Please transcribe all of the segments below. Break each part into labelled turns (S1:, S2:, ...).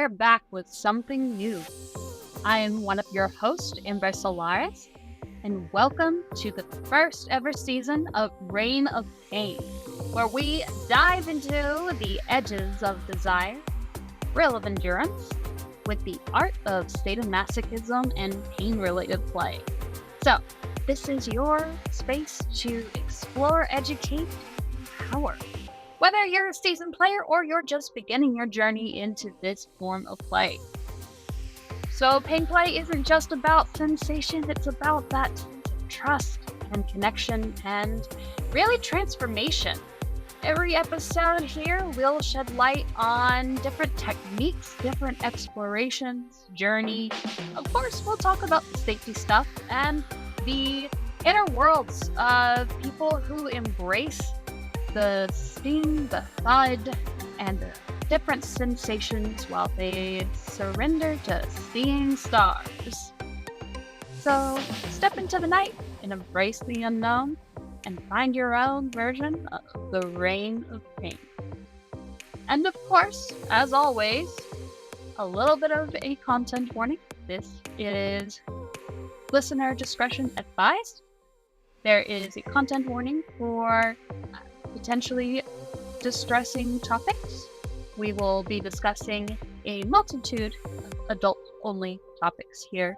S1: are back with something new. I am one of your hosts, Amber Solaris, and welcome to the first ever season of Reign of Pain, where we dive into the edges of desire, thrill of endurance, with the art of sadomasochism and pain-related play. So, this is your space to explore, educate, power. Whether you're a seasoned player or you're just beginning your journey into this form of play. So pain play isn't just about sensation, it's about that sense of trust and connection and really transformation. Every episode here will shed light on different techniques, different explorations, journey. Of course, we'll talk about the safety stuff and the inner worlds of people who embrace the sting, the thud, and the different sensations while they surrender to seeing stars. So step into the night and embrace the unknown and find your own version of the Reign of Pain. And of course, as always, a little bit of a content warning. This is listener discretion advised. There is a content warning for potentially distressing topics. We will be discussing a multitude of adult-only topics here,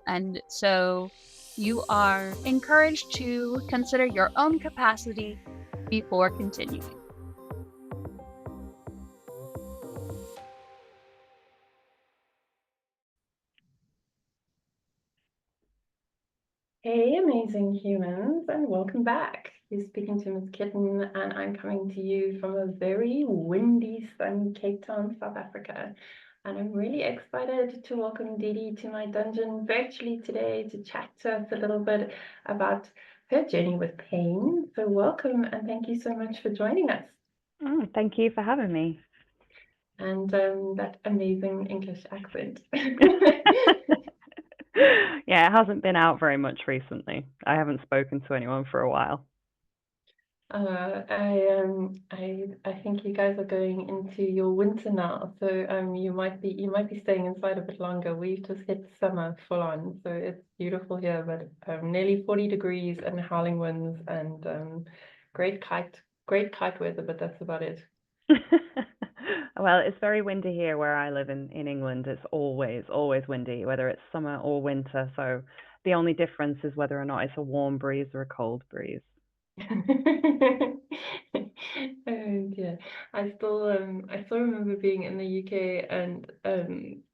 S1: and so you are encouraged to consider your own capacity before continuing.
S2: Hey, amazing humans, and welcome back. You're speaking to Miss Kitten, and I'm coming to you from a very windy, sunny Cape Town, South Africa. And I'm really excited to welcome Didi to my dungeon virtually today to chat to us a little bit about her journey with pain. So welcome, and thank you so much for joining us.
S3: Thank you for having me.
S2: And that amazing English accent.
S3: Yeah, it hasn't been out very much recently. I haven't spoken to anyone for a while.
S2: I think you guys are going into your winter now, so you might be staying inside a bit longer. We've just hit summer full on, so it's beautiful here, but nearly 40 degrees and howling winds and great kite weather, but that's about it.
S3: Well, it's very windy here where I live in England. It's always windy, whether it's summer or winter. So the only difference is whether or not it's a warm breeze or a cold breeze.
S2: And yeah, I still remember being in the UK and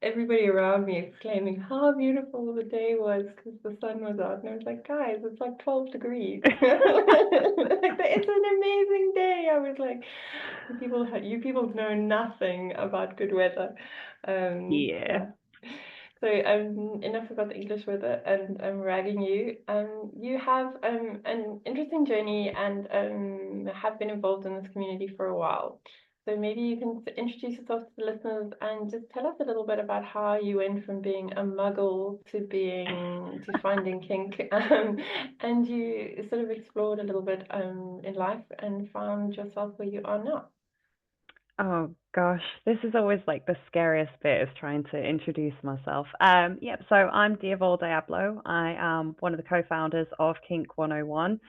S2: everybody around me exclaiming how beautiful the day was because the sun was out, and I was like, guys, it's like 12 degrees. Like, it's an amazing day. I was like, you people know nothing about good weather.
S3: Yeah.
S2: Yeah. So enough about the English weather and ragging you. You have an interesting journey and have been involved in this community for a while. So maybe you can introduce yourself to the listeners and just tell us a little bit about how you went from being a muggle to finding kink, and you sort of explored a little bit in life and found yourself where you are now.
S3: Oh gosh, this is always like the scariest bit is trying to introduce myself. Yep, so I'm DiavalDiablo. I am one of the co-founders of Kink 101,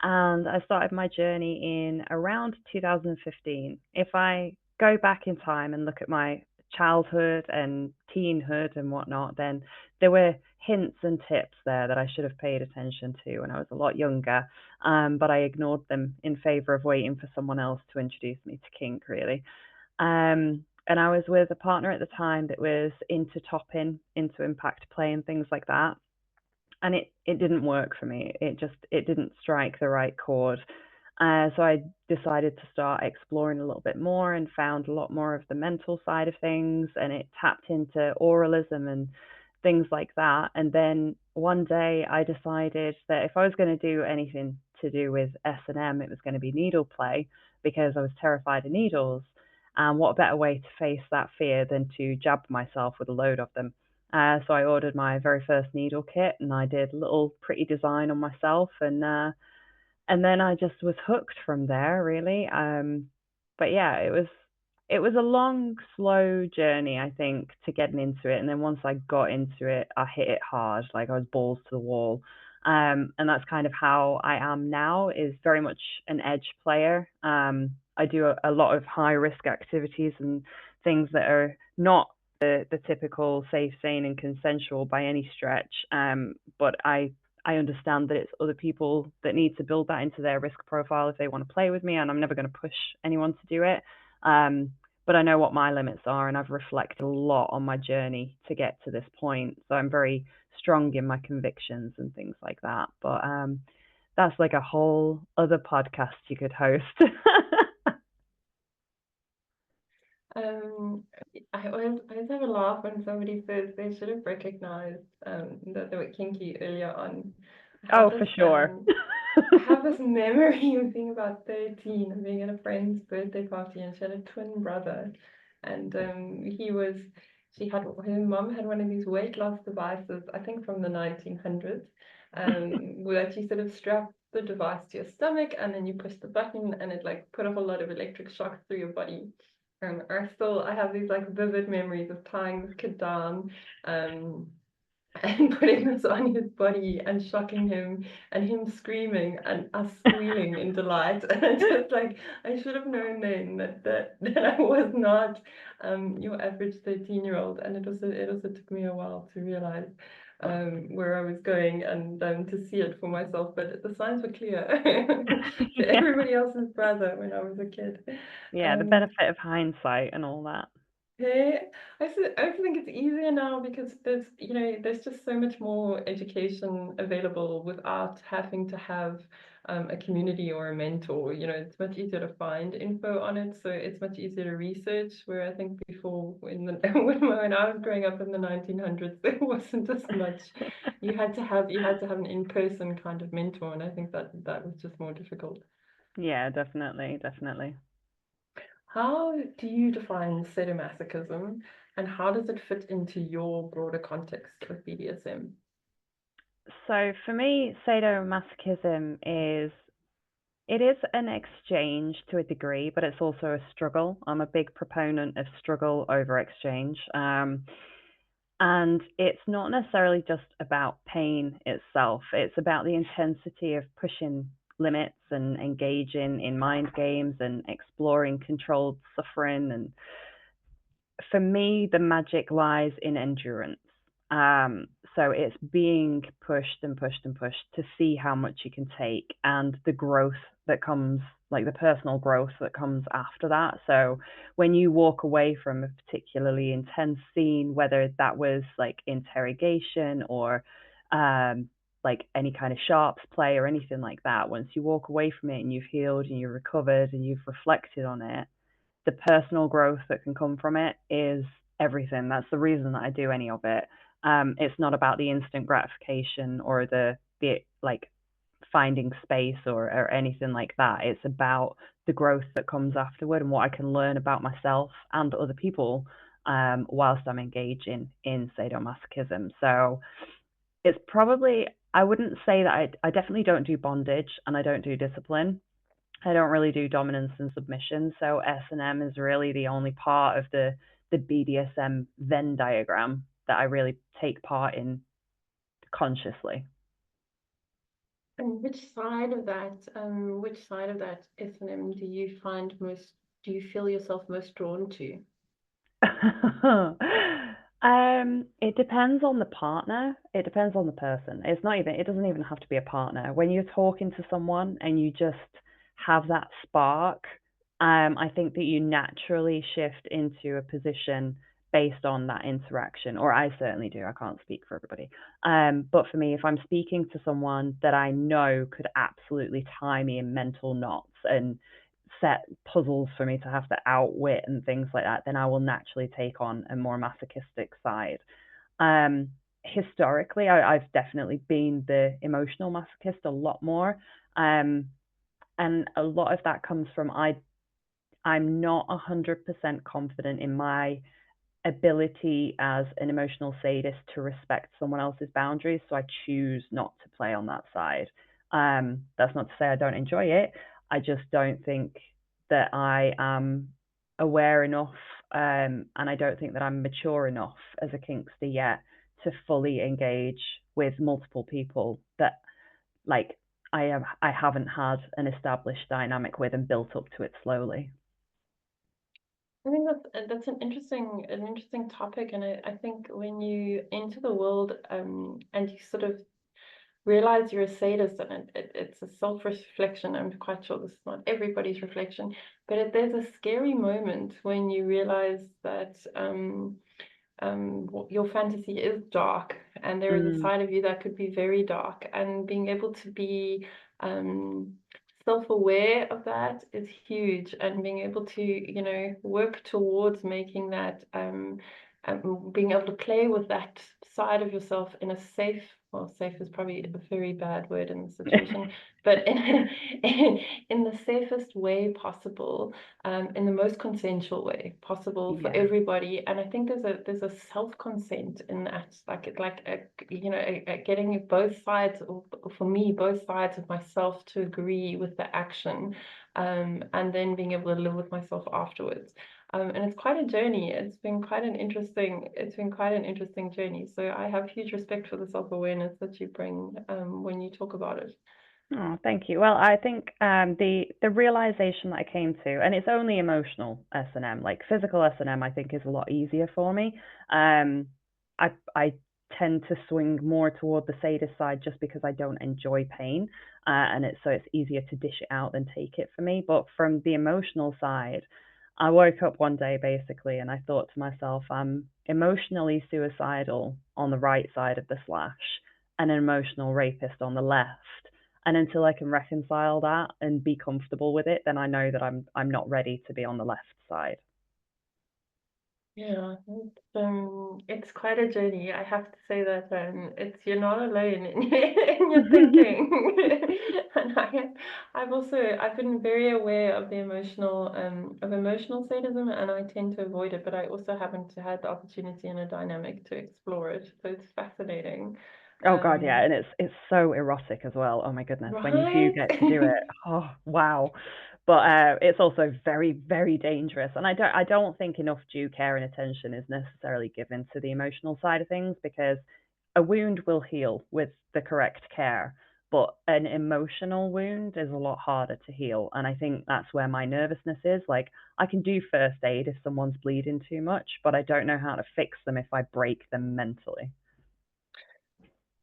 S3: and I started my journey in around 2015. If I go back in time and look at my childhood and teenhood and whatnot, then there were hints and tips there that I should have paid attention to when I was a lot younger, but I ignored them in favor of waiting for someone else to introduce me to kink, really. And I was with a partner at the time that was into topping, into impact play and things like that. And it didn't work for me. It didn't strike the right chord. So I decided to start exploring a little bit more and found a lot more of the mental side of things, and it tapped into oralism and things like that. And then one day I decided that if I was going to do anything to do with S&M, it was going to be needle play because I was terrified of needles. And what better way to face that fear than to jab myself with a load of them? So I ordered my very first needle kit and I did a little pretty design on myself, and then I just was hooked from there, really. But yeah, it was a long, slow journey, I think, to getting into it. And then once I got into it, I hit it hard, like I was balls to the wall. And that's kind of how I am now, is very much an edge player. I do a lot of high risk activities and things that are not the typical safe, sane, and consensual by any stretch. But I understand that it's other people that need to build that into their risk profile if they want to play with me, and I'm never going to push anyone to do it. Um, but I know what my limits are, and I've reflected a lot on my journey to get to this point. So I'm very strong in my convictions and things like that. But that's like a whole other podcast you could host.
S2: I always have a laugh when somebody says they should have recognized that they were kinky earlier on.
S3: Oh, for sure.
S2: I have this memory of being about 13 and being at a friend's birthday party, and she had a twin brother, and her mom had one of these weight loss devices, I think from the 1900s, where she sort of strapped the device to your stomach, and then you push the button, and it like put off a lot of electric shocks through your body. I have these like vivid memories of tying this kid down, and putting this on his body and shocking him, and him screaming and us squealing in delight. And it's just like, I should have known then that I was not your average 13-year-old. And it also took me a while to realize where I was going, and to see it for myself. But the signs were clear to everybody else's brother when I was a kid.
S3: Yeah, the benefit of hindsight and all that.
S2: Yeah, I think it's easier now because there's just so much more education available without having to have a community or a mentor. It's much easier to find info on it, so it's much easier to research. Where I think before, when I was growing up in the 1900s, there wasn't as much. You had to have an in-person kind of mentor, and I think that was just more difficult.
S3: Yeah, definitely, definitely.
S2: How do you define sadomasochism, and how does it fit into your broader context with BDSM?
S3: So for me, sadomasochism it is an exchange to a degree, but it's also a struggle. I'm a big proponent of struggle over exchange. And it's not necessarily just about pain itself. It's about the intensity of pushing limits and engaging in mind games and exploring controlled suffering. And for me, the magic lies in endurance. So it's being pushed and pushed and pushed to see how much you can take, and the growth that comes, like the personal growth that comes after that. So when you walk away from a particularly intense scene, whether that was like interrogation or like any kind of sharps play or anything like that, once you walk away from it and you've healed and you've recovered and you've reflected on it, the personal growth that can come from it is everything. That's the reason that I do any of it. It's not about the instant gratification or the like finding space or anything like that. It's about the growth that comes afterward and what I can learn about myself and other people whilst I'm engaging in sadomasochism. So it's probably, I wouldn't say that I definitely don't do bondage and I don't do discipline. I don't really do dominance and submission, so S&M is really the only part of the BDSM Venn diagram that I really take part in consciously.
S2: And which side of that S&M do you feel yourself most drawn to?
S3: It depends on the partner. It depends on the person. It doesn't even have to be a partner. When you're talking to someone and you just have that spark, I think that you naturally shift into a position based on that interaction, or I certainly do. I can't speak for everybody. But for me, if I'm speaking to someone that I know could absolutely tie me in mental knots and set puzzles for me to have to outwit and things like that, then I will naturally take on a more masochistic side. Historically, I've definitely been the emotional masochist a lot more. And a lot of that comes from I'm not 100% confident in my ability as an emotional sadist to respect someone else's boundaries, so I choose not to play on that side. That's not to say I don't enjoy it. I just don't think that I am aware enough, and I don't think that I'm mature enough as a kinkster yet to fully engage with multiple people that like I haven't had an established dynamic with and built up to it slowly.
S2: I think that's an interesting topic, and I think when you enter the world and you sort of realize you're a sadist, and it's a self-reflection. I'm quite sure this is not everybody's reflection, but there's a scary moment when you realize that your fantasy is dark, and there is a side of you that could be very dark, and being able to be self-aware of that is huge, and being able to, you know, work towards making that being able to play with that side of yourself in a safe, well, safe is probably a very bad word in this situation, but in the safest way possible, in the most consensual way possible for everybody. And I think there's a self-consent in that, you know, getting both sides, or for me, both sides of myself to agree with the action, and then being able to live with myself afterwards. And it's quite a journey. It's been quite an interesting journey. So I have huge respect for the self-awareness that you bring when you talk about it.
S3: Oh, thank you. Well, I think the realization that I came to, and it's only emotional S&M, like physical S&M, I think is a lot easier for me. I tend to swing more toward the sadist side just because I don't enjoy pain, and it's easier to dish it out than take it for me. But from the emotional side, I woke up one day basically and I thought to myself, I'm emotionally suicidal on the right side of the slash and an emotional rapist on the left. And until I can reconcile that and be comfortable with it, then I know that I'm not ready to be on the left side.
S2: Yeah, it's quite a journey. I have to say that you're not alone in, in your thinking. And I've been very aware of the emotional sadism, and I tend to avoid it, but I also haven't had the opportunity and a dynamic to explore it. So it's fascinating.
S3: Oh God, yeah, and it's so erotic as well. Oh my goodness, when you do
S2: Right?
S3: get to do it, oh wow. But it's also very, very dangerous, and I don't think enough due care and attention is necessarily given to the emotional side of things, because a wound will heal with the correct care, but an emotional wound is a lot harder to heal, and I think that's where my nervousness is. Like, I can do first aid if someone's bleeding too much, but I don't know how to fix them if I break them mentally.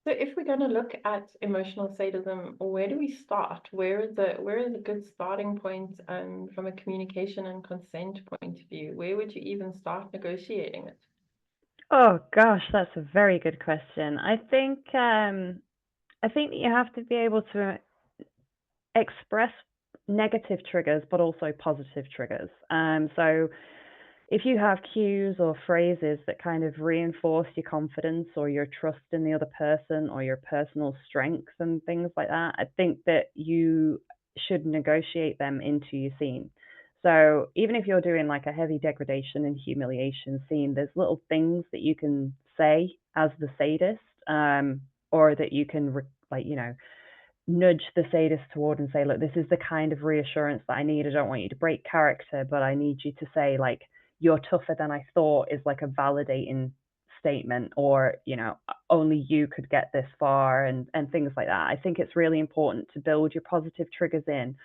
S2: So if we're going to look at emotional sadism, where do we start? Where is a good starting point from a communication and consent point of view? Where would you even start negotiating it?
S3: Oh gosh, that's a very good question. I think that you have to be able to express negative triggers, but also positive triggers. So if you have cues or phrases that kind of reinforce your confidence or your trust in the other person or your personal strengths and things like that, I think that you should negotiate them into your scene. So even if you're doing like a heavy degradation and humiliation scene, there's little things that you can say as the sadist, or that you can nudge the sadist toward and say, look, this is the kind of reassurance that I need. I don't want you to break character, but I need you to say, like, you're tougher than I thought is like a validating statement, or, only you could get this far, and things like that. I think it's really important to build your positive triggers in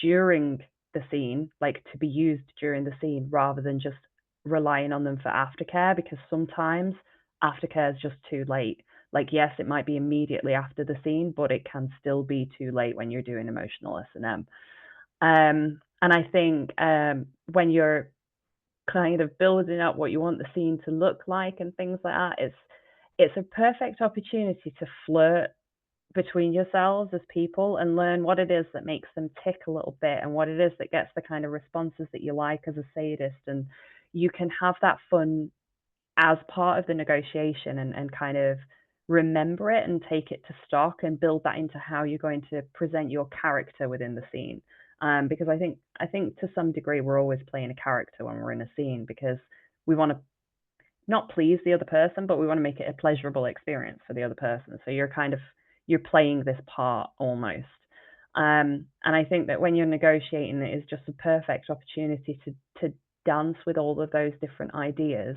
S3: during the scene, like to be used during the scene rather than just relying on them for aftercare, because sometimes aftercare is just too late. Like, yes, it might be immediately after the scene, but it can still be too late when you're doing emotional S&M. And I think when you're kind of building up what you want the scene to look like and things like that, it's a perfect opportunity to flirt between yourselves as people and learn what it is that makes them tick a little bit and what it is that gets the kind of responses that you like as a sadist. And you can have that fun as part of the negotiation, and kind of remember it and take it to stock and build that into how you're going to present your character within the scene. Because I think to some degree we're always playing a character when we're in a scene, because we want to not please the other person, but we want to make it a pleasurable experience for the other person. So you're playing this part almost. And I think that when you're negotiating, it is just a perfect opportunity to dance with all of those different ideas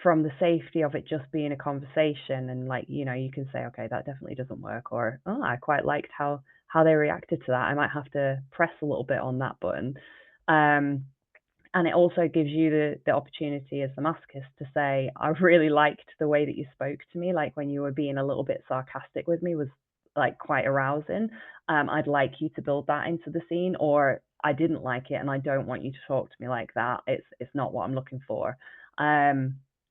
S3: from the safety of it just being a conversation, and like, you know, you can say, okay, that definitely doesn't work, or oh, I quite liked how they reacted to that. I might have to press a little bit on that button. And it also gives you the opportunity as the masochist to say, I really liked the way that you spoke to me, like when you were being a little bit sarcastic with me was like quite arousing. I'd like you to build that into the scene, or I didn't like it and I don't want you to talk to me like that. It's not what I'm looking for.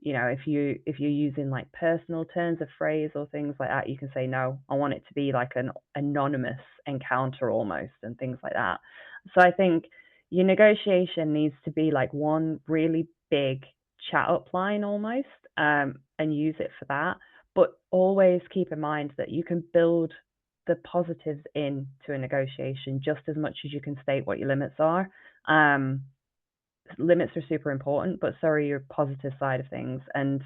S3: You know, if you're using like personal turns of phrase or things like that, you can say, no, I want it to be like an anonymous encounter almost, and things like that. So I think your negotiation needs to be like one really big chat up line almost, and use it for that. But always keep in mind that you can build the positives into a negotiation just as much as you can state what your limits are. Limits are super important, but so are your positive side of things. And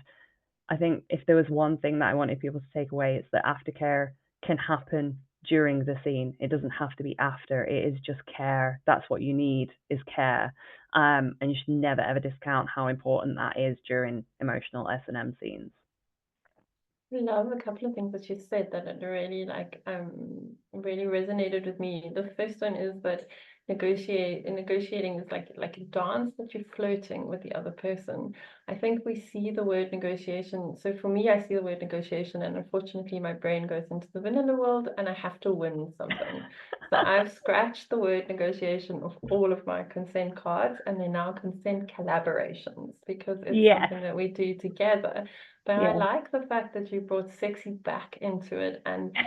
S3: I think if there was one thing that I wanted people to take away, it's that aftercare can happen during the scene. It doesn't have to be after. It is just care. That's what you need, is care. And you should never ever discount how important that is during emotional S&M scenes.
S2: I love a couple of things that you said that really really resonated with me. The first one is that negotiating is like a dance that you're flirting with the other person. I think we see the word negotiation. So for me, I see the word negotiation, and unfortunately my brain goes into the vanilla world and I have to win something. So I've scratched the word negotiation off all of my consent cards, and they're now consent collaborations, because it's
S3: Yes.
S2: something that we do together. But I
S3: Yeah.
S2: like the fact that you brought sexy back into it, and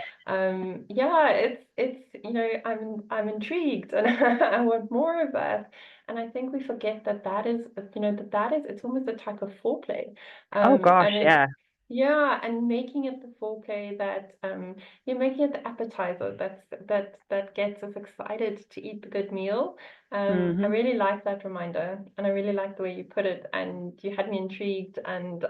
S2: yeah, it's you know, I'm intrigued and I want more of that. And I think we forget that that is, you know, that is, it's almost a type of foreplay.
S3: Oh gosh,
S2: And it,
S3: yeah.
S2: yeah, and making it the foreplay that you're making it the appetizer that gets us excited to eat the good meal. I
S3: Mhm.
S2: really like that reminder, and I really like the way you put it, and you had me intrigued, and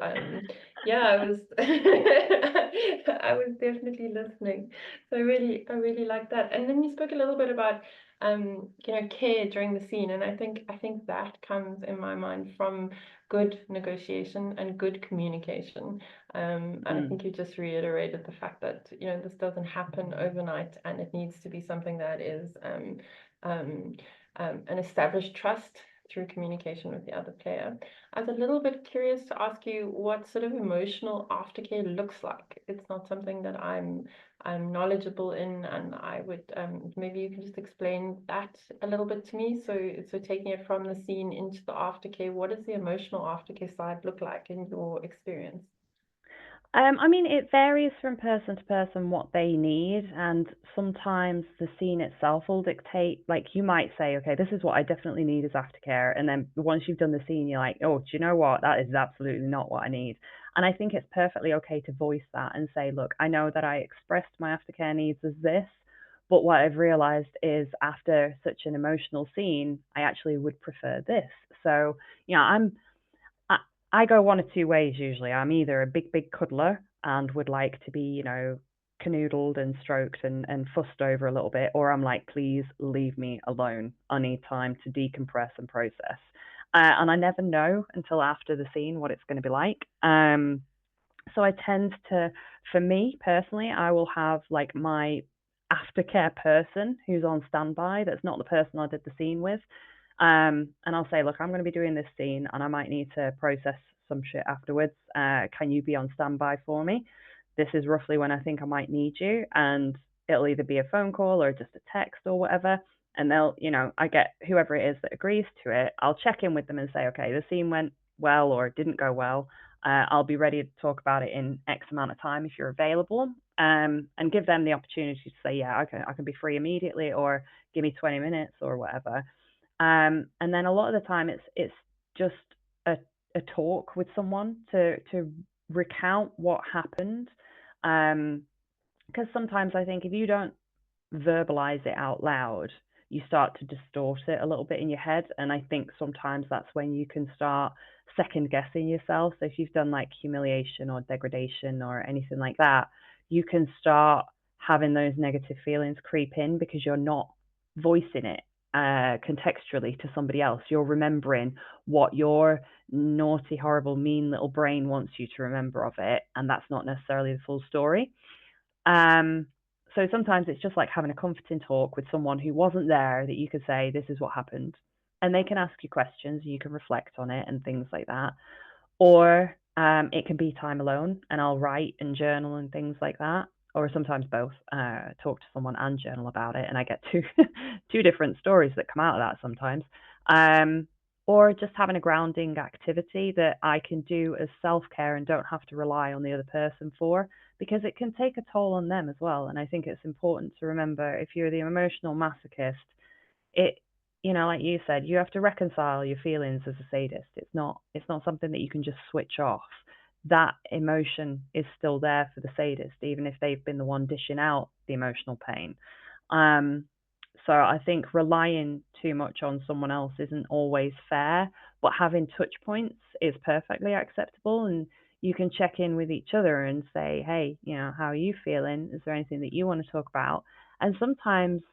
S2: yeah, I was I was definitely listening. So I really like that. And then you spoke a little bit about you know, care during the scene, and I think that comes in my mind from good negotiation and good communication. And I think you just reiterated the fact that, you know, this doesn't happen overnight, and it needs to be something that is an established trust through communication with the other player. I was a little bit curious to ask you what sort of emotional aftercare looks like. It's not something that I'm knowledgeable in, and I would maybe you can just explain that a little bit to me. So taking it from the scene into the aftercare, what does the emotional aftercare side look like in your experience?
S3: I mean, it varies from person to person what they need, and sometimes the scene itself will dictate. Like, you might say, okay, this is what I definitely need is aftercare, and then once you've done the scene, you're like, oh, do you know what? That is absolutely not what I need. And I think it's perfectly okay to voice that and say, look, I know that I expressed my aftercare needs as this, but what I've realized is after such an emotional scene, I actually would prefer this. So, you know, I, I go one of two ways usually. I'm either a big cuddler and would like to be, you know, canoodled and stroked and fussed over a little bit, or I'm like, please leave me alone. I need time to decompress and process. And I never know until after the scene what it's going to be like. So I tend to, for me personally, I will have like my aftercare person who's on standby. That's not the person I did the scene with. And I'll say, look, I'm going to be doing this scene and I might need to process some shit afterwards. Can you be on standby for me? This is roughly when I think I might need you. And it'll either be a phone call or just a text or whatever. And they'll, you know, I get whoever it is that agrees to it. I'll check in with them and say, okay, the scene went well or didn't go well. I'll be ready to talk about it in X amount of time if you're available. And give them the opportunity to say, yeah, I can be free immediately, or give me 20 minutes or whatever. And then a lot of the time it's just a, a talk with someone to recount what happened. Because sometimes I think if you don't verbalize it out loud, you start to distort it a little bit in your head. And I think sometimes that's when you can start second guessing yourself. So if you've done like humiliation or degradation or anything like that, you can start having those negative feelings creep in because you're not voicing it contextually to somebody else. You're remembering what your naughty, horrible, mean little brain wants you to remember of it, and that's not necessarily the full story. So sometimes it's just like having a comforting talk with someone who wasn't there, that you could say, this is what happened. And they can ask you questions, you can reflect on it and things like that. Or it can be time alone, and I'll write and journal and things like that. Or sometimes both, talk to someone and journal about it, and I get two different stories that come out of that sometimes. Um, or just having a grounding activity that I can do as self-care and don't have to rely on the other person for, because it can take a toll on them as well. And I think it's important to remember, if you're the emotional masochist, it, like you said, you have to reconcile your feelings as a sadist. It's not something that you can just switch off. That emotion is still there for the sadist, even if they've been the one dishing out the emotional pain. Um, so I think relying too much on someone else isn't always fair, but having touch points is perfectly acceptable. And you can check in with each other and say, hey, how are you feeling? Is there anything that you want to talk about? And sometimes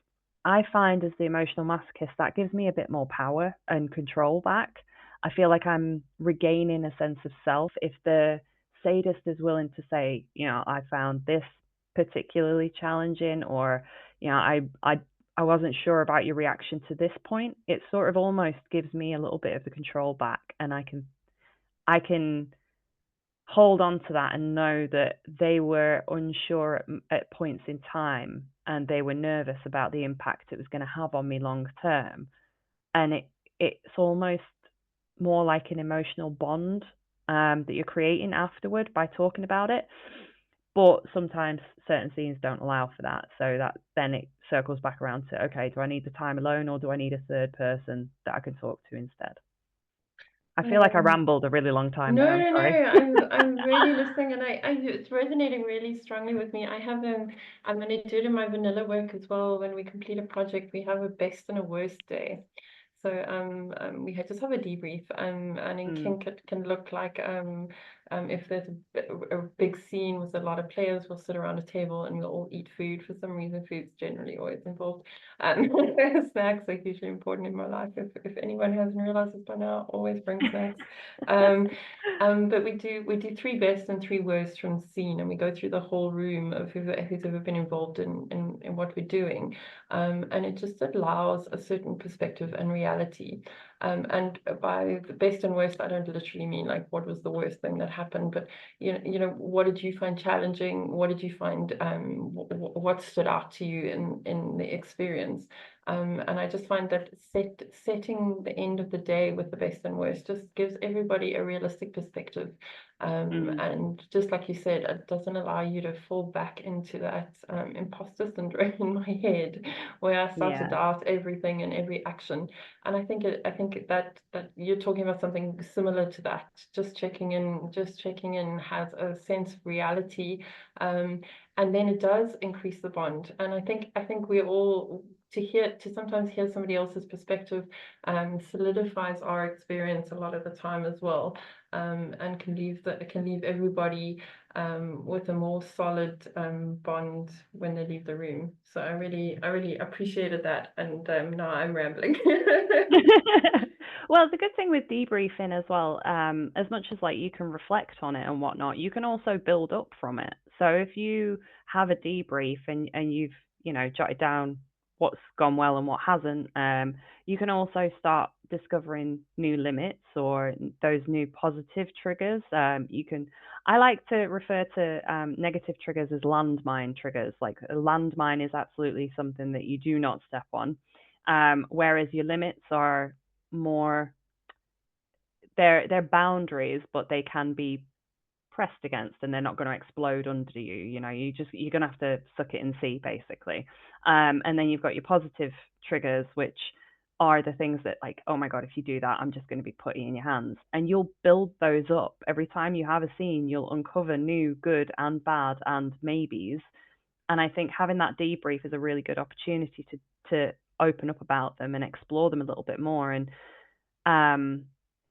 S3: I find, as the emotional masochist, that gives me a bit more power and control back. I feel like I'm regaining a sense of self. If the sadist is willing to say, I found this particularly challenging, or, I wasn't sure about your reaction to this point, it sort of almost gives me a little bit of the control back, and I can hold on to that and know that they were unsure at points in time, and they were nervous about the impact it was going to have on me long term. And it's almost more like an emotional bond, that you're creating afterward by talking about it. But sometimes certain scenes don't allow for that, so that then it circles back around to, okay, do I need the time alone, or do I need a third person that I can talk to instead? I feel like I rambled a really long time there. I'm
S2: No.
S3: sorry.
S2: I'm really listening, and it's resonating really strongly with me. I'm going to do it in my vanilla work as well. When we complete a project, we have a best and a worst day. So we just have a debrief, and in Kink it can look like if there's a big scene with a lot of players, we'll sit around a table and we'll all eat food. For some reason, food's generally always involved. Snacks are hugely important in my life. If anyone hasn't realized this by now, always bring snacks. But we do three best and three worst from the scene, and we go through the whole room of who's ever been involved in what we're doing. And it just allows a certain perspective and reality. And by the best and worst, I don't literally mean like what was the worst thing that happened, but what did you find challenging? What did you find? What stood out to you in the experience? And I just find that setting the end of the day with the best and worst just gives everybody a realistic perspective. And just like you said, it doesn't allow you to fall back into that imposter syndrome in my head, where I start to
S3: Yeah.
S2: doubt everything and every action. And I think that you're talking about something similar to that. Just checking in has a sense of reality, and then it does increase the bond. And I think we're all to sometimes hear somebody else's perspective solidifies our experience a lot of the time as well, and can leave everybody with a more solid bond when they leave the room. So I really appreciated that, and now I'm rambling.
S3: Well, the good thing with debriefing as well, as much as like you can reflect on it and whatnot, you can also build up from it. So if you have a debrief and you've jotted down what's gone well and what hasn't, you can also start discovering new limits or those new positive triggers. I like to refer to negative triggers as landmine triggers. Like a landmine is absolutely something that you do not step on, whereas your limits are more, they're boundaries, but they can be pressed against, and they're not going to explode under you. You're going to have to suck it and see, basically. And then you've got your positive triggers, which are the things that, like, oh my god, if you do that, I'm just going to be putty in your hands. And you'll build those up every time you have a scene. You'll uncover new good and bad and maybes. And I think having that debrief is a really good opportunity to open up about them and explore them a little bit more. And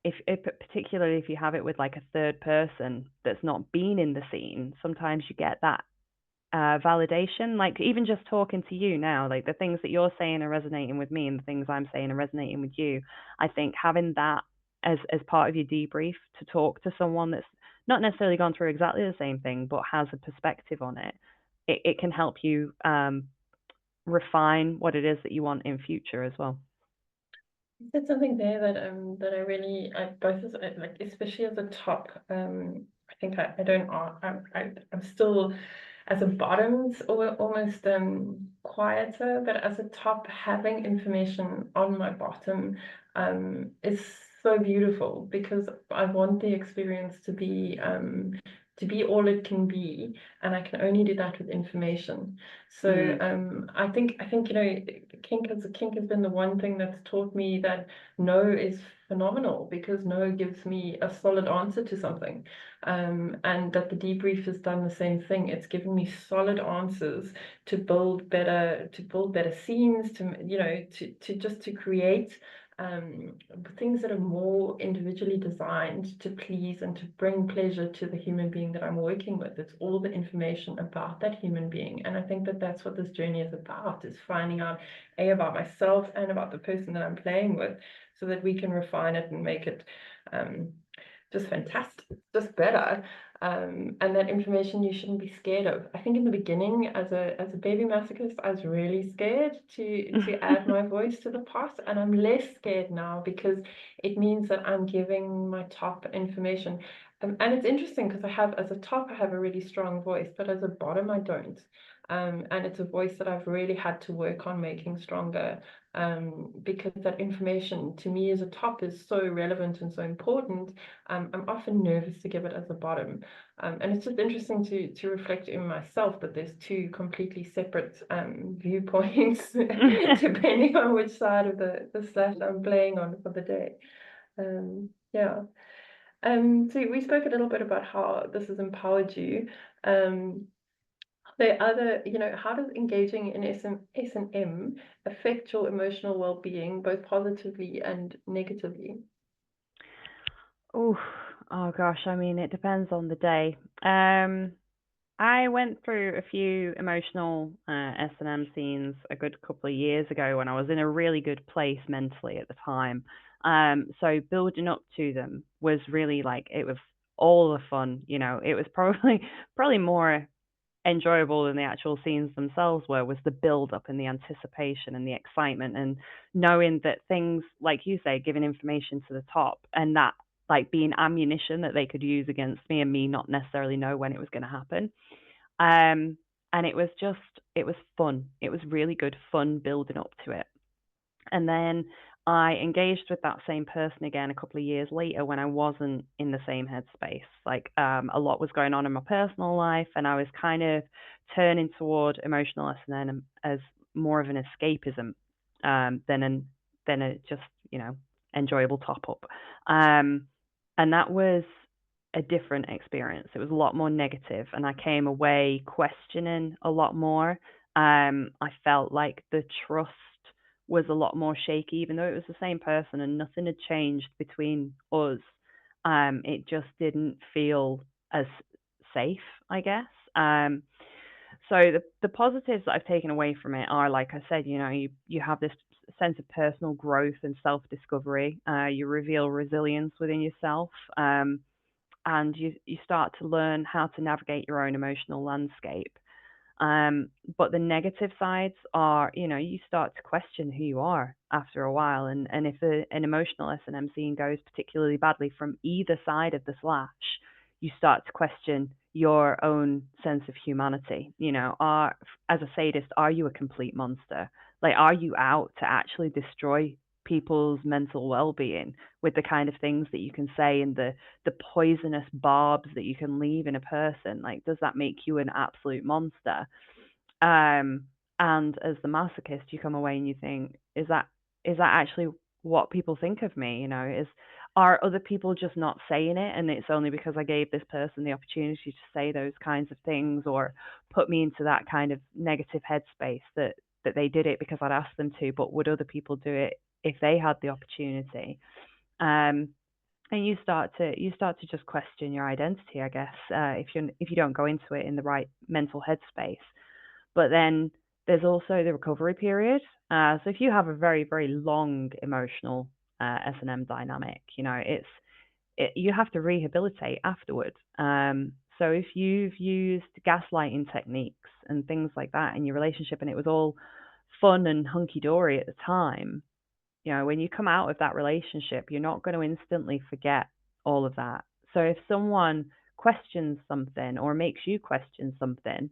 S3: if particularly if you have it with like a third person that's not been in the scene, sometimes you get that validation. Like even just talking to you now, like the things that you're saying are resonating with me, and the things I'm saying are resonating with you. I think having that as part of your debrief to talk to someone that's not necessarily gone through exactly the same thing, but has a perspective on it, it can help you refine what it is that you want in future as well.
S2: You said something there that I really both as like, especially as a top, I think I don't I'm still as a bottom almost quieter, but as a top, having information on my bottom is so beautiful, because I want the experience to be all it can be, and I can only do that with information. So I think Kink has been the one thing that's taught me that no is phenomenal, because no gives me a solid answer to something, and that the debrief has done the same thing. It's given me solid answers to build better scenes, to just to create things that are more individually designed to please and to bring pleasure to the human being that I'm working with. It's all the information about that human being. And I think that that's what this journey is about, is finding out about myself and about the person that I'm playing with, so that we can refine it and make it just fantastic, just better. And that information you shouldn't be scared of. I think in the beginning, as a baby masochist, I was really scared to add my voice to the pot, and I'm less scared now, because it means that I'm giving my top information. And it's interesting, because as a top, I have a really strong voice, but as a bottom, I don't. And it's a voice that I've really had to work on making stronger, because that information to me as a top is so relevant and so important. I'm often nervous to give it as a bottom. And it's just interesting to reflect in myself that there's two completely separate viewpoints, depending on which side of the slash I'm playing on for the day. Yeah. So we spoke a little bit about how this has empowered you. The other, how does engaging in S&M affect your emotional well-being, both positively and negatively?
S3: Oh, oh gosh, I mean, it depends on the day. I went through a few emotional S&M scenes a good couple of years ago when I was in a really good place mentally at the time. So building up to them was really like, it was all the fun, it was probably more enjoyable than the actual scenes themselves was the build up and the anticipation and the excitement, and knowing that things, like you say, giving information to the top, and that like being ammunition that they could use against me, and me not necessarily know when it was going to happen. And it was fun. It was really good fun building up to it. And then I engaged with that same person again a couple of years later when I wasn't in the same headspace. Like a lot was going on in my personal life, and I was kind of turning toward emotional S&M as more of an escapism than a just enjoyable top up. And that was a different experience. It was a lot more negative, and I came away questioning a lot more. I felt like the trust was a lot more shaky, even though it was the same person and nothing had changed between us. It just didn't feel as safe, I guess. So the positives that I've taken away from it are, like I said, you have this sense of personal growth and self-discovery. You reveal resilience within yourself, and you start to learn how to navigate your own emotional landscape. But the negative sides are, you start to question who you are after a while. And if an emotional S&M scene goes particularly badly from either side of the slash, you start to question your own sense of humanity. As a sadist, are you a complete monster? Like, are you out to actually destroy people's mental well-being with the kind of things that you can say and the poisonous barbs that you can leave in a person? Like, does that make you an absolute monster? And as the masochist, you come away and you think, is that actually what people think of me? Are other people just not saying it, and it's only because I gave this person the opportunity to say those kinds of things or put me into that kind of negative headspace that they did it because I'd asked them to? But would other people do it if they had the opportunity? And you start to just question your identity, I guess, if you don't go into it in the right mental headspace. But then there's also the recovery period. So if you have a very, very long emotional S&M dynamic, you have to rehabilitate afterward. So if you've used gaslighting techniques and things like that in your relationship, and it was all fun and hunky dory at the time, when you come out of that relationship, you're not going to instantly forget all of that. So if someone questions something or makes you question something,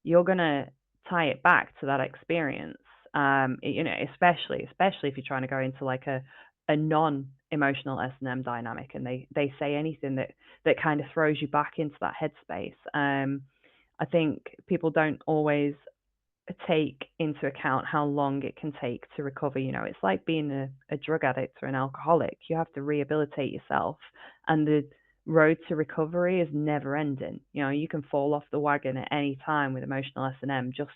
S3: you're going to tie it back to that experience. Especially if you're trying to go into like a non-emotional S&M dynamic, and they say anything that kind of throws you back into that headspace. I think people don't always take into account how long it can take to recover. It's like being a drug addict or an alcoholic. You have to rehabilitate yourself, and the road to recovery is never ending. You can fall off the wagon at any time with emotional S&M, just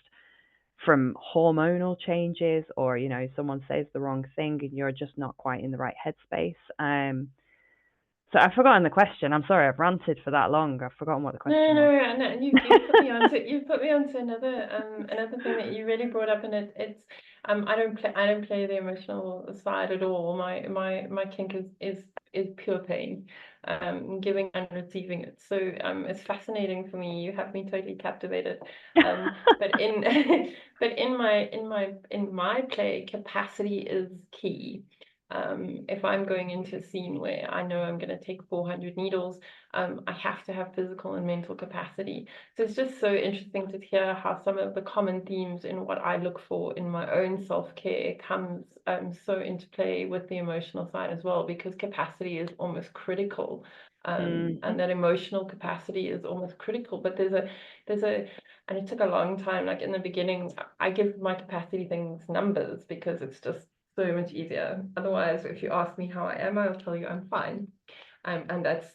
S3: from hormonal changes, or someone says the wrong thing and you're just not quite in the right headspace. So I've forgotten the question. I'm sorry, I've ranted for that long. I've forgotten what the question was.
S2: No, you've put me onto another thing that you really brought up, and it's I don't play the emotional side at all. My kink is pure pain, giving and receiving it. So it's fascinating for me. You have me totally captivated. But in my play, capacity is key. If I'm going into a scene where I know I'm going to take 400 needles, I have to have physical and mental capacity. So it's just so interesting to hear how some of the common themes in what I look for in my own self-care comes so into play with the emotional side as well, because capacity is almost critical. And that emotional capacity is almost critical. But there's a and it took a long time. Like in the beginning, I give my capacity things numbers because it's just so much easier. Otherwise, if you ask me how I am, I'll tell you I'm fine. And that's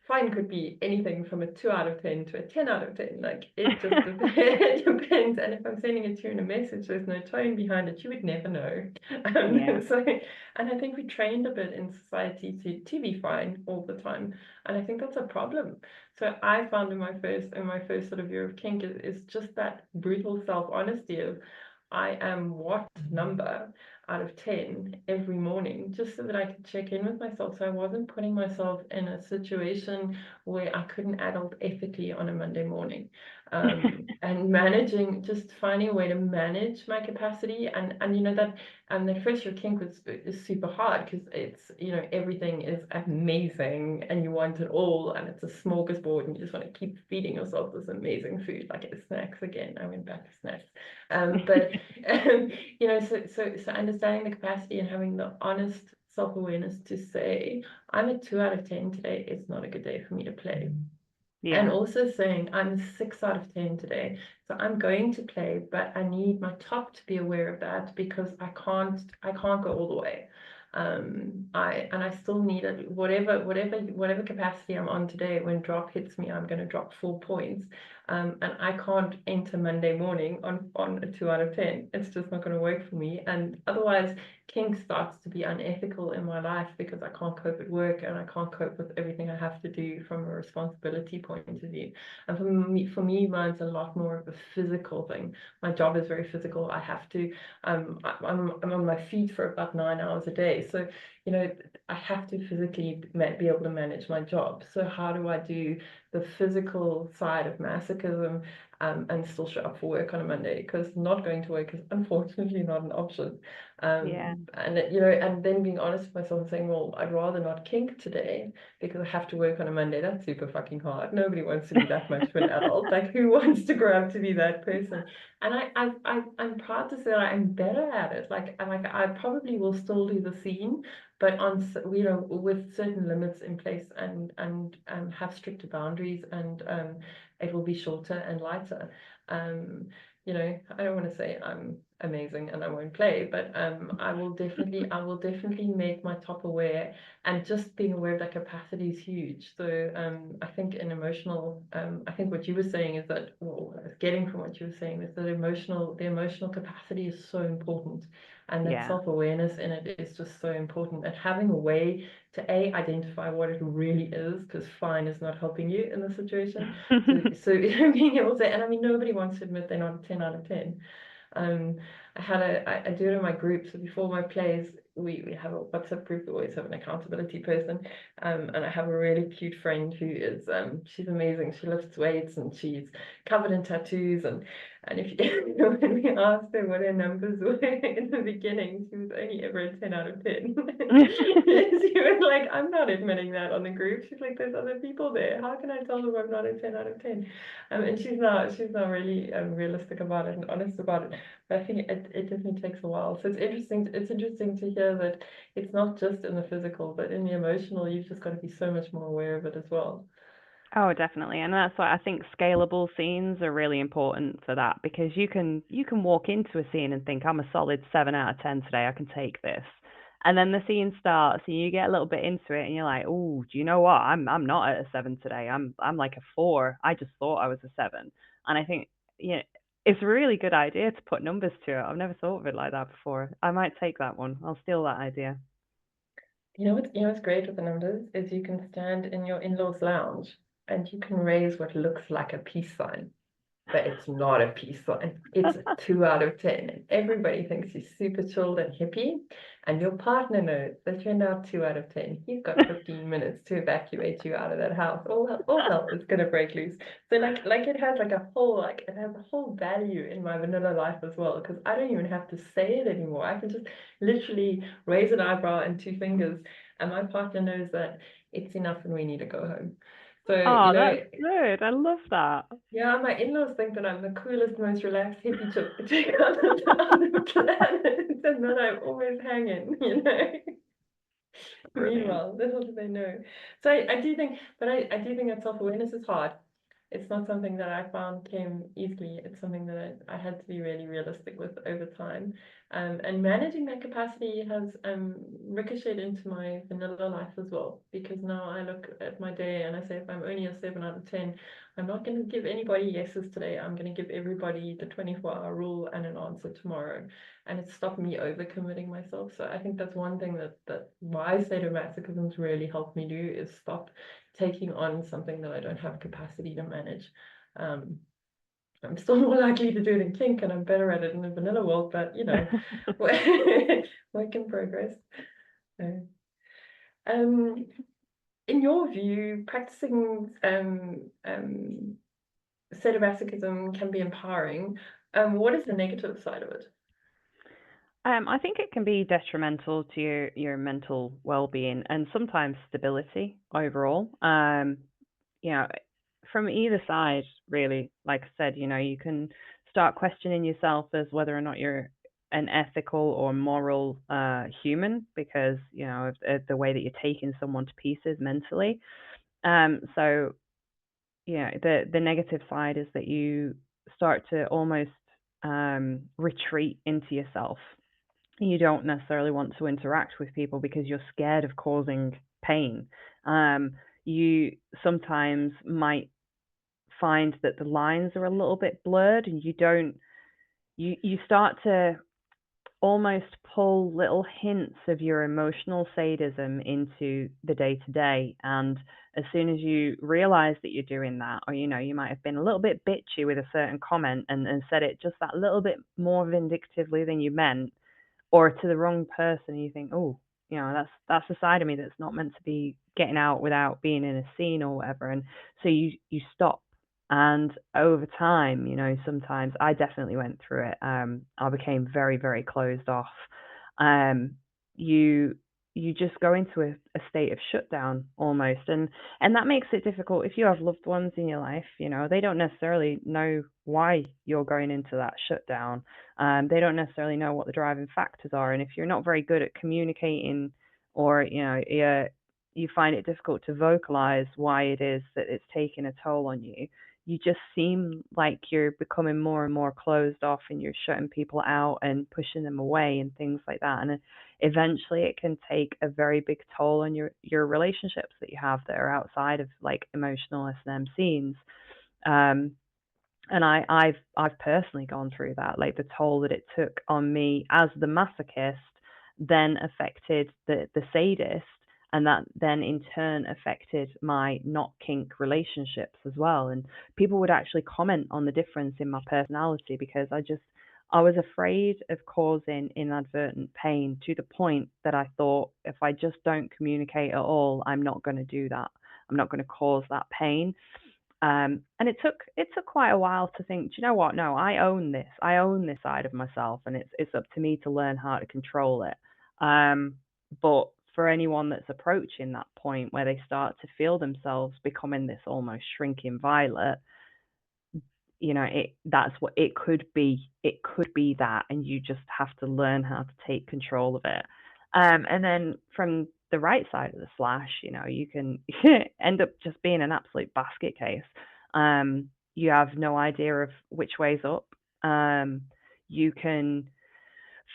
S2: fine, could be anything from a 2 out of 10 to a 10 out of 10. Like it just it depends. And if I'm sending it to you in a message, there's no tone behind it, you would never know. So, and I think we trained a bit in society to be fine all the time. And I think that's a problem. So I found in my first sort of year of kink is just that brutal self-honesty of I am what number out of 10 every morning, just so that I could check in with myself. So I wasn't putting myself in a situation where I couldn't adult ethically on a Monday morning. And just finding a way to manage my capacity. And that first year kink is super hard because it's, everything is amazing and you want it all, and it's a smorgasbord and you just want to keep feeding yourself this amazing food. Like it's snacks again. I went back to snacks. So understanding the capacity and having the honest self-awareness to say, I'm a 2 out of 10 today, it's not a good day for me to play. And also saying, I'm a 6 out of 10 today, so I'm going to play, but I need my top to be aware of that, because I can't go all the way. I still need it, whatever capacity I'm on today. When drop hits me, I'm going to drop 4 points, and I can't enter Monday morning on a 2 out of 10. It's just not going to work for me, and otherwise kink starts to be unethical in my life, because I can't cope at work and I can't cope with everything I have to do from a responsibility point of view. And for me, mine's a lot more of a physical thing. My job is very physical. I have to, I'm on my feet for about 9 hours a day. So, I have to physically be able to manage my job. So how do I do the physical side of masochism and still show up for work on a Monday? Because not going to work is unfortunately not an option. And and then being honest with myself and saying, well, I'd rather not kink today because I have to work on a Monday. That's super fucking hard. Nobody wants to be that much of an adult. Like, who wants to grow up to be that person? And I'm proud to say that I'm better at it. Like I probably will still do the scene, but with certain limits in place, and have stricter boundaries, and it will be shorter and lighter. I don't want to say I'm amazing and I won't play, but I will definitely make my top aware, and just being aware of that capacity is huge. So I think I think what you were saying is that, well, what I was getting from what you were saying is that the emotional capacity is so important, and that
S3: Yeah.
S2: self-awareness in it is just so important, and having a way to identify what it really is, because fine is not helping you in the situation. So being able to, and I mean, nobody wants to admit they're not a 10 out of 10. I do it in my group. So before my plays, we have a WhatsApp group. We always have an accountability person. And I have a really cute friend who is, she's amazing. She lifts weights and she's covered in tattoos. And if you, when we asked her what her numbers were in the beginning, she was only ever a 10 out of 10. She was like, I'm not admitting that on the group. She's like, there's other people there. How can I tell them I'm not a 10 out of 10? And she's not really realistic about it and honest about it. But I think it definitely takes a while. So it's interesting to hear that it's not just in the physical, but in the emotional, you've just got to be so much more aware of it as well.
S3: Oh, definitely. And that's why I think scalable scenes are really important for that, because you can walk into a scene and think, I'm a solid 7 out of 10 today, I can take this. And then the scene starts and you get a little bit into it and you're like, oh, do you know what? I'm not at a 7 today. I'm like a 4. I just thought I was a 7. And I think, yeah, it's a really good idea to put numbers to it. I've never thought of it like that before. I might take that one. I'll steal that idea.
S2: You know what's great with the numbers is you can stand in your in-laws lounge and you can raise what looks like a peace sign, but it's not a peace sign. It's a 2 out of 10. And everybody thinks you're super chilled and hippie. And your partner knows that you're now 2 out of 10. He's got 15 minutes to evacuate you out of that house. All hell is gonna break loose. So like it has like a whole it has a whole value in my vanilla life as well, because I don't even have to say it anymore. I can just literally raise an eyebrow and 2 fingers, and my partner knows that it's enough and we need to go home. So,
S3: Oh, that's good. I love that.
S2: yeah, my in-laws think that I'm the coolest, most relaxed hippie chick on the planet, and that I'm always hanging, you know.
S3: Brilliant.
S2: Meanwhile, little do they know. So I do think, but I do think that self-awareness is hard. It's not something that I found came easily. It's something that I had to be really realistic with over time. And managing that capacity has ricocheted into my vanilla life as well, because now I look at my day and I say, if I'm only a 7 out of 10, I'm not going to give anybody yeses today. I'm going to give everybody the 24-hour rule and an answer tomorrow. And it stopped me overcommitting myself. So I think that's one thing that why sadomasochism's really helped me do is stop taking on something that I don't have capacity to manage. I'm still more likely to do it in kink, and I'm better at it in the vanilla world, but you know, work in progress. So, in your view, practicing sadomasochism can be empowering. What is the negative side of it?
S3: I think it can be detrimental to your mental well-being and sometimes stability overall. You know, from either side, really. Like I said, you can start questioning yourself as whether or not you're an ethical or moral human, because of the way that you're taking someone to pieces mentally. So the negative side is that you start to almost retreat into yourself. You don't necessarily want to interact with people because you're scared of causing pain. You sometimes might find that the lines are a little bit blurred, and you start to almost pull little hints of your emotional sadism into the day to day. And as soon as you realize that you're doing that, or you might have been a little bit bitchy with a certain comment and said it just that little bit more vindictively than you meant, or to the wrong person, you think, oh, that's a side of me that's not meant to be getting out without being in a scene or whatever. And so you stop. And over time, sometimes I definitely went through it. I became very, very closed off. You you just go into a state of shutdown almost, and that makes it difficult if you have loved ones in your life. They don't necessarily know why you're going into that shutdown. They don't necessarily know what the driving factors are, and if you're not very good at communicating, or you find it difficult to vocalize why it is that it's taking a toll on you, you just seem like you're becoming more and more closed off, and you're shutting people out and pushing them away and things like that. And eventually it can take a very big toll on your relationships that you have that are outside of like emotional S&M scenes. Um, and I've personally gone through that, like the toll that it took on me as the masochist then affected the sadist, and that then in turn affected my not kink relationships as well. And people would actually comment on the difference in my personality because I was afraid of causing inadvertent pain, to the point that I thought, if I just don't communicate at all, I'm not going to do that. I'm not going to cause that pain. And it took quite a while to think, do you know what? No, I own this. I own this side of myself, and it's up to me to learn how to control it. But for anyone that's approaching that point where they start to feel themselves becoming this almost shrinking violet, that's what it could be. It could be that, and you just have to learn how to take control of it. And then from the right side of the slash, you can end up just being an absolute basket case. You have no idea of which way's up. You can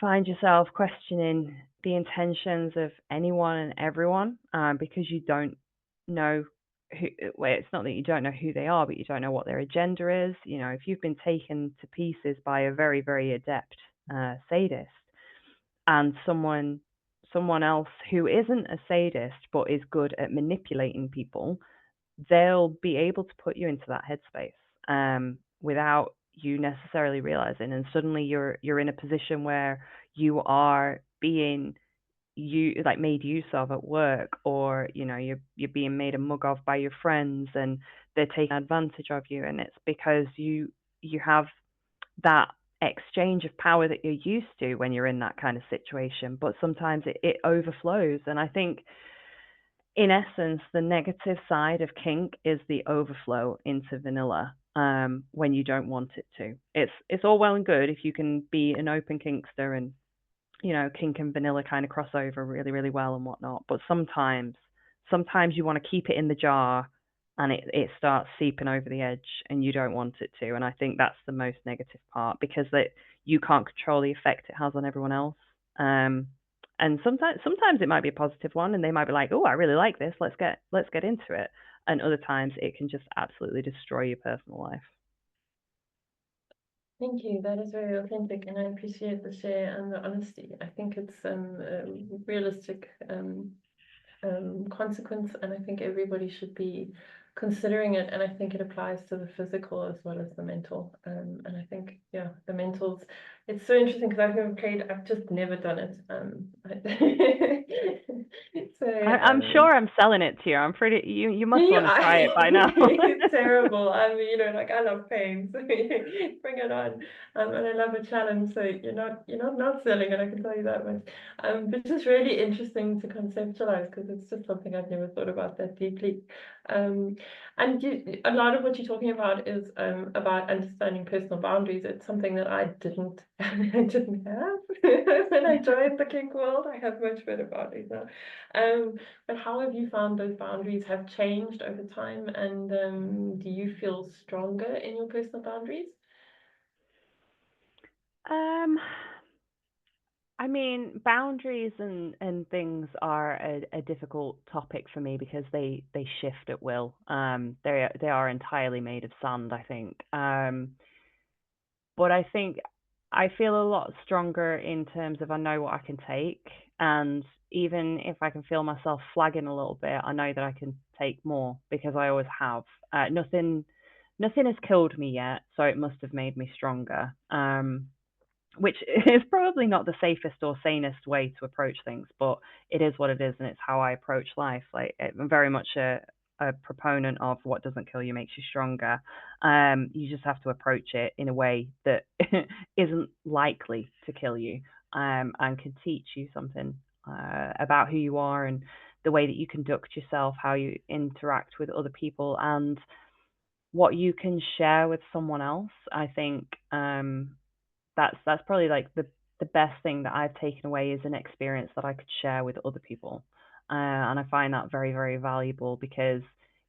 S3: find yourself questioning the intentions of anyone and everyone, because you don't know who. Well, it's not that you don't know who they are, but you don't know what their agenda is. If you've been taken to pieces by a very, very adept sadist, and someone else who isn't a sadist but is good at manipulating people, they'll be able to put you into that headspace, without you necessarily realizing, and suddenly you're in a position where you are being made use of at work, or you're being made a mug of by your friends, and they're taking advantage of you, and it's because you have that exchange of power that you're used to when you're in that kind of situation. But sometimes it overflows, and I think in essence the negative side of kink is the overflow into vanilla, when you don't want it to. It's all well and good if you can be an open kinkster, and kink and vanilla kind of cross over really, really well and whatnot. But sometimes you want to keep it in the jar, and it starts seeping over the edge, and you don't want it to. And I think that's the most negative part, because that you can't control the effect it has on everyone else. And sometimes it might be a positive one, and they might be like, "Oh, I really like this. Let's get into it." And other times it can just absolutely destroy your personal life.
S2: Thank you. That is very authentic, and I appreciate the share and the honesty. I think it's a realistic consequence, and I think everybody should be considering it. And I think it applies to the physical as well as the mental. And I think, yeah, the mentals. It's so interesting because I've never played. I've just never done it.
S3: I'm sure I'm selling it to you. I'm pretty. You must want to try it by now.
S2: It's terrible. I mean, like, I love pain, so bring it on. And I love a challenge. So you're not selling it. I can tell you that much. But it's just really interesting to conceptualize, because it's just something I've never thought about that deeply. And a lot of what you're talking about is about understanding personal boundaries. It's something that I didn't I didn't have when I joined the kink world. I have much better boundaries now. But how have you found those boundaries have changed over time, and do you feel stronger in your personal boundaries?
S3: I mean, boundaries and things are a difficult topic for me, because they shift at will. They are entirely made of sand, I think. But I think I feel a lot stronger in terms of, I know what I can take, and even if I can feel myself flagging a little bit, I know that I can take more, because I always have. Nothing has killed me yet, so it must have made me stronger. Which is probably not the safest or sanest way to approach things, but it is what it is, and it's how I approach life. Like, I'm very much a proponent of what doesn't kill you makes you stronger. You just have to approach it in a way that isn't likely to kill you, and can teach you something about who you are, and the way that you conduct yourself, how you interact with other people, and what you can share with someone else. I think that's probably like the best thing that I've taken away, is an experience that I could share with other people. And I find that very, very valuable, because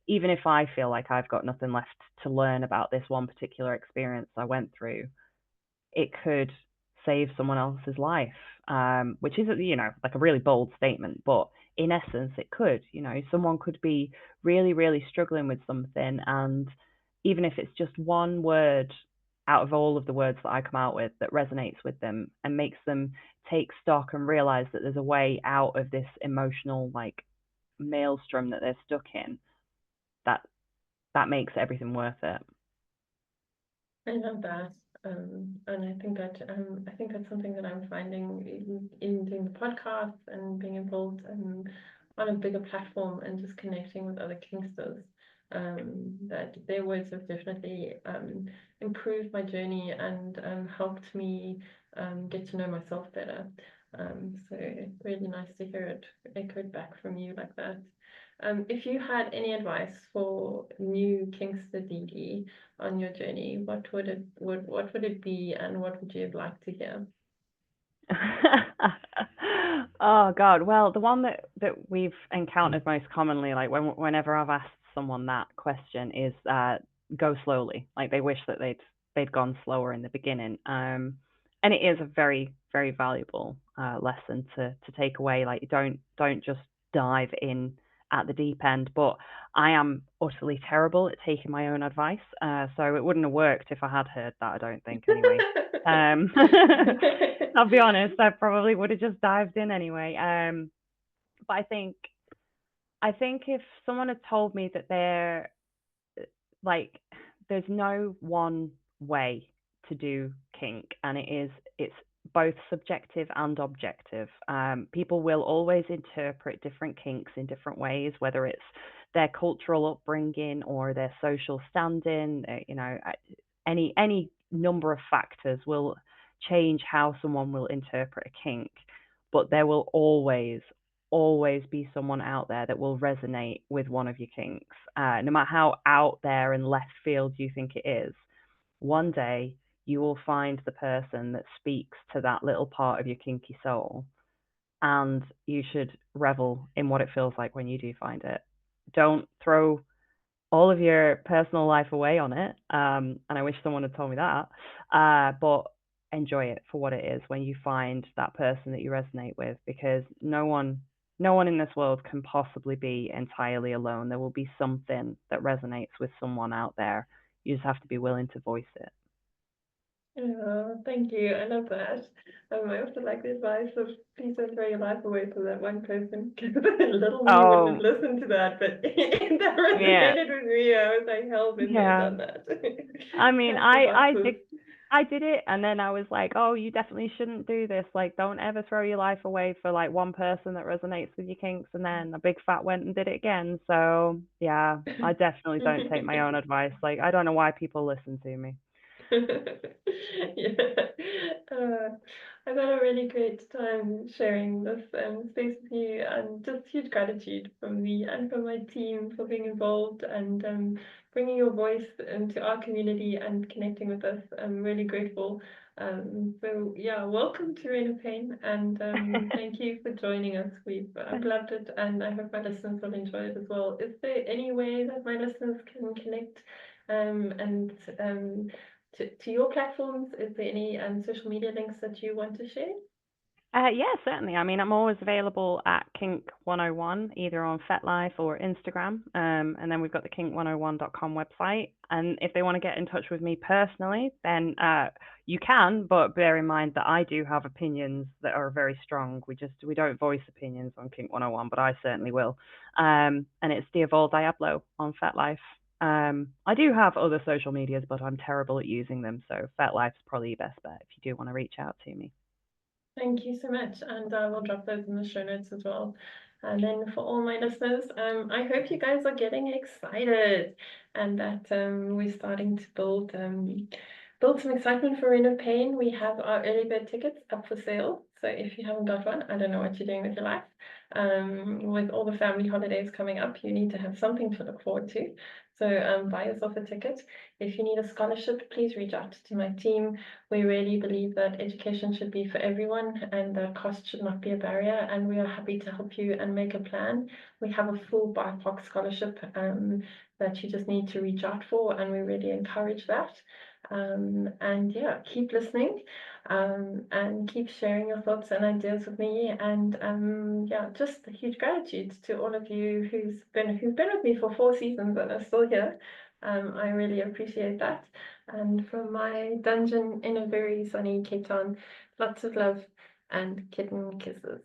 S3: even if I feel like I've got nothing left to learn about this one particular experience I went through, it could save someone else's life, which is, like a really bold statement, but in essence, it could. Someone could be really, really struggling with something, and even if it's just one word out of all of the words that I come out with that resonates with them and makes them take stock and realize that there's a way out of this emotional like maelstrom that they're stuck in, that makes everything worth it.
S2: I love that. And I think that's something that I'm finding in doing the podcast and being involved on a bigger platform and just connecting with other kinksters. That their words have definitely improved my journey and helped me get to know myself better. So really nice to hear it echoed back from you like that. If you had any advice for new kinkster Didi on your journey, what would it be, and what would you have liked to hear?
S3: Oh God. Well, the one that we've encountered most commonly, like whenever I've asked someone that question, is go slowly. Like they wish that they'd gone slower in the beginning. And it is a very, very valuable lesson to take away. Like don't just dive in at the deep end. But I am utterly terrible at taking my own advice, so it wouldn't have worked if I had heard that. I don't think anyway. I'll be honest, I probably would have just dived in anyway. But I think if someone had told me that there's no one way to do kink, and it's both subjective and objective. People will always interpret different kinks in different ways, whether it's their cultural upbringing or their social standing. Any number of factors will change how someone will interpret a kink, but there will always be someone out there that will resonate with one of your kinks, no matter how out there and left field you think it is. One day you will find the person that speaks to that little part of your kinky soul, and you should revel in what it feels like when you do find it. Don't throw all of your personal life away on it. And I wish someone had told me that. But enjoy it for what it is when you find that person that you resonate with, because no one in this world can possibly be entirely alone. There will be something that resonates with someone out there. You just have to be willing to voice it.
S2: Oh, thank you. I love that. I also like the advice of please don't throw your life away for that one person, because little me wouldn't have listened to that, but that resonated with me. I was like, hell, been there, done that.
S3: I mean, I did it, and then I was like, oh, you definitely shouldn't do this. Like, don't ever throw your life away for like one person that resonates with your kinks. And then a big fat went and did it again. So yeah, I definitely don't take my own advice. Like, I don't know why people listen to me.
S2: Yeah. I've had a really great time sharing this space with you, and just huge gratitude from me and from my team for being involved and bringing your voice into our community and connecting with us. I'm really grateful. So yeah, welcome to Rain of Pain, and thank you for joining us. I've loved it, and I hope my listeners will enjoy it as well. Is there any way that my listeners can connect and to your platforms? Is there any social media links that you want to share?
S3: Yeah, certainly. I mean, I'm always available at Kink 101, either on FetLife or Instagram. And then we've got the kink101.com website. And if they want to get in touch with me personally, then you can, but bear in mind that I do have opinions that are very strong. We don't voice opinions on Kink 101, but I certainly will. And it's DiavalDiablo on FetLife. I do have other social medias, but I'm terrible at using them. So FetLife's probably your best bet if you do want to reach out to me.
S2: Thank you so much, and we'll drop those in the show notes as well. And then for all my listeners, I hope you guys are getting excited and that we're starting to build some excitement for Rain of Pain. We have our early bird tickets up for sale. So if you haven't got one, I don't know what you're doing with your life. With all the family holidays coming up, you need to have something to look forward to. So buy yourself a ticket. If you need a scholarship, please reach out to my team. We really believe that education should be for everyone and that cost should not be a barrier. And we are happy to help you and make a plan We have a full BIPOC scholarship that you just need to reach out for, and we really encourage that. And yeah, keep listening and keep sharing your thoughts and ideas with me. And yeah, just a huge gratitude to all of you who've been with me for 4 seasons and are still here. I really appreciate that. And from my dungeon in a very sunny Cape Town, lots of love and kitten kisses.